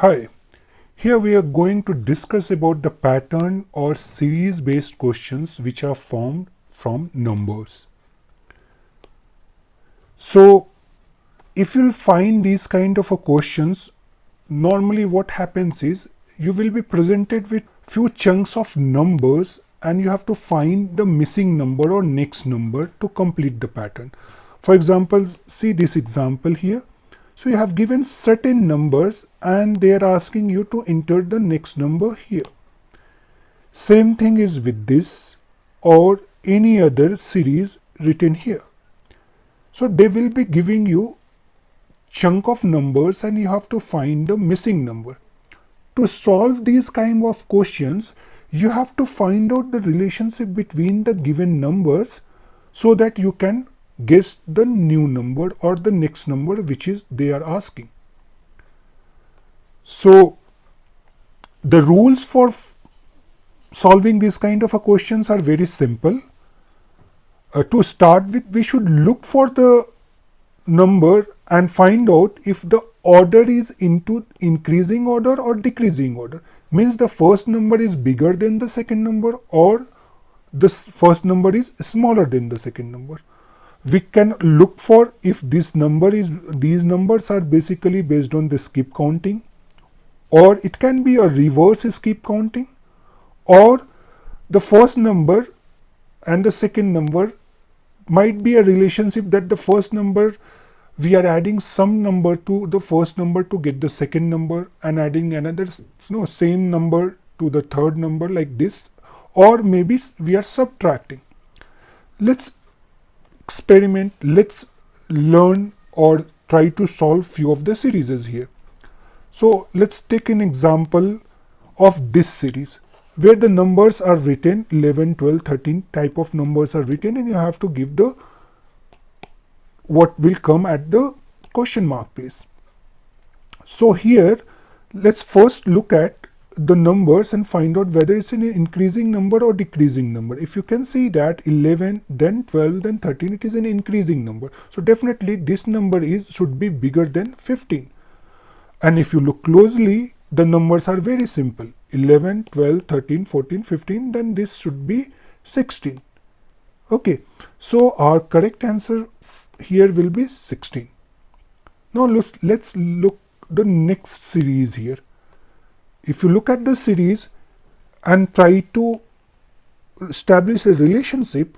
Hi, here we are going to discuss about the pattern or series based questions which are formed from numbers. So, if you'll find these kind of a questions, normally what happens is you will be presented with few chunks of numbers and you have to find the missing number or next number to complete the pattern. For example, see this example here. So you have given certain numbers and they are asking you to enter the next number here. Same thing is with this or any other series written here. So they will be giving you chunk of numbers and you have to find the missing number. To solve these kind of questions, you have to find out the relationship between the given numbers so that you can guess the new number or the next number which is they are asking. So the rules for solving these kind of questions are very simple. To start with, we should look for the number and find out if the order is into increasing order or decreasing order. Means the first number is bigger than the second number or the first number is smaller than the second number. We can look for if these numbers are basically based on the skip counting, or it can be a reverse skip counting, or the first number and the second number might be a relationship that the first number we are adding some number to the first number to get the second number and adding another same number to the third number like this, or maybe we are subtracting. Let's experiment, let's learn or try to solve few of the series here. So let's take an example of this series where the numbers are written 11, 12, 13 type of numbers are written and you have to give the what will come at the question mark place. So here let's first look at the numbers and find out whether it's an increasing number or decreasing number. If you can see that 11, then 12, then 13, it is an increasing number. So definitely this number should be bigger than 15. And if you look closely, the numbers are very simple. 11, 12, 13, 14, 15, then this should be 16. Okay, so our correct answer here will be 16. Now let's look the next series here. If you look at the series and try to establish a relationship,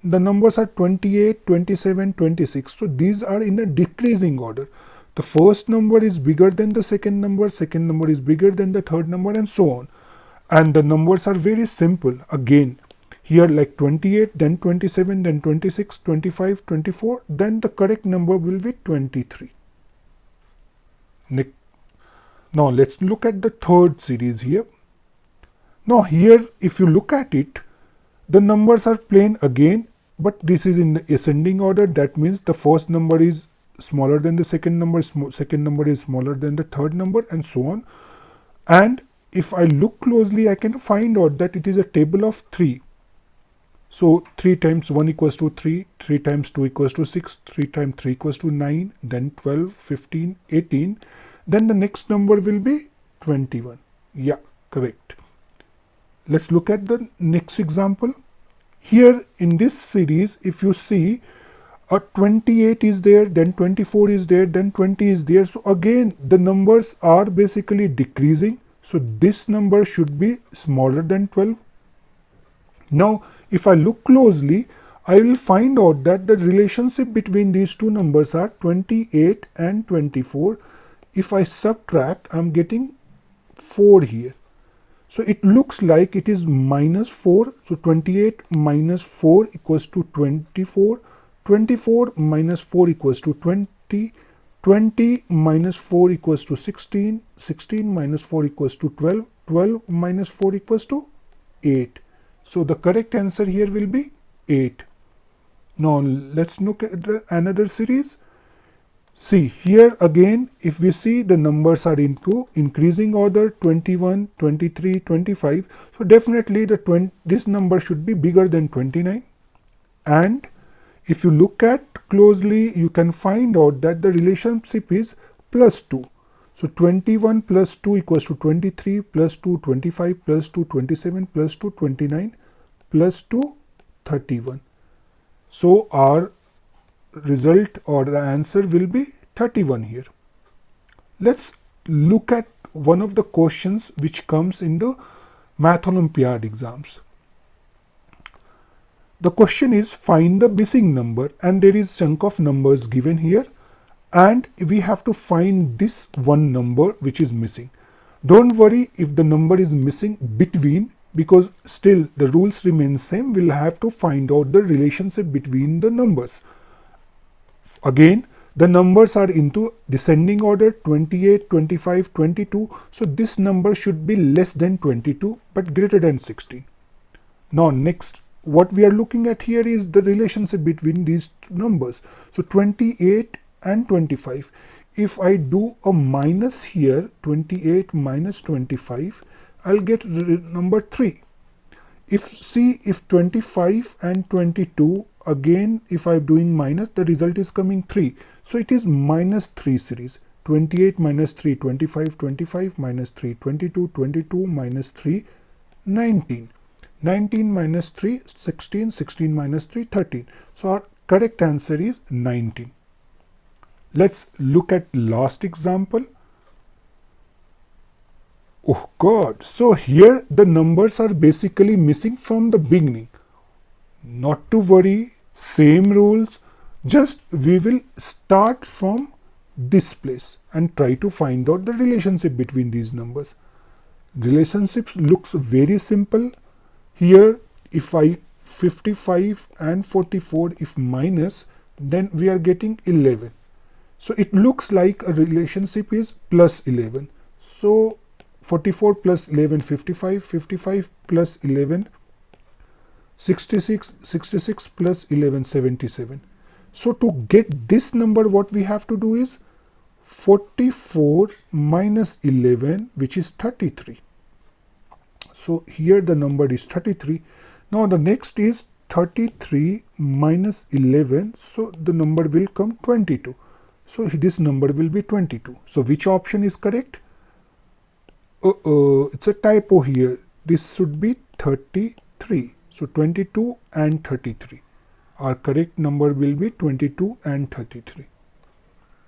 the numbers are 28, 27, 26. So these are in a decreasing order. The first number is bigger than the second number is bigger than the third number, and so on. And the numbers are very simple. Again, here like 28, then 27, then 26, 25, 24, then the correct number will be 23. Now let's look at the third series here. Now here, if you look at it, the numbers are plain again, but this is in the ascending order. That means the first number is smaller than the second number is smaller than the third number, and so on. And if I look closely, I can find out that it is a table of 3. So 3 times 1 equals to 3, 3 times 2 equals to 6, 3 times 3 equals to 9, then 12, 15, 18. Then the next number will be 21. Yeah, correct. Let's look at the next example. Here in this series, if you see, a 28 is there, then 24 is there, then 20 is there. So again, the numbers are basically decreasing. So this number should be smaller than 12. Now, if I look closely, I will find out that the relationship between these two numbers are 28 and 24. If I subtract, I'm getting 4 here. So it looks like it is minus 4. So 28 minus 4 equals to 24. 24 minus 4 equals to 20. 20 minus 4 equals to 16. 16 minus 4 equals to 12. 12 minus 4 equals to 8. So the correct answer here will be 8. Now let's look at another series. See here again, if we see the numbers are into increasing order, 21, 23, 25. So definitely this number should be bigger than 29. And if you look at closely, you can find out that the relationship is plus 2. So 21 plus 2 equals to 23, plus 2 25, plus 2 27, plus 2 29, plus 2 31. So our result or the answer will be 31 here. Let's look at one of the questions which comes in the Math Olympiad exams. The question is, find the missing number, and there is chunk of numbers given here, and we have to find this one number which is missing. Don't worry if the number is missing between, because still the rules remain same. We'll have to find out the relationship between the numbers. Again, the numbers are into descending order, 28, 25, 22. So this number should be less than 22 but greater than 16. Now next, what we are looking at here is the relationship between these numbers. So 28 and 25. If I do a minus here, 28 minus 25, I'll get number 3. If 25 and 22, again if I'm doing minus, the result is coming 3. So it is minus 3 series. 28 minus 3, 25, 25 minus 3, 22, 22 minus 3, 19. 19 minus 3, 16, 16 minus 3, 13. So our correct answer is 19. Let's look at last example. Oh God, so here the numbers are basically missing from the beginning. Not to worry, same rules, just we will start from this place and try to find out the relationship between these numbers. Relationship looks very simple. Here, if I 55 and 44, if minus, then we are getting 11. So it looks like a relationship is plus 11. So 44 plus 11, 55, 55 plus 11, 66, 66 plus 11, 77. So to get this number, what we have to do is 44 minus 11, which is 33. So here the number is 33. Now the next is 33 minus 11. So the number will come 22. So this number will be 22. So which option is correct? It's a typo here. This should be 33. So 22 and 33. Our correct number will be 22 and 33.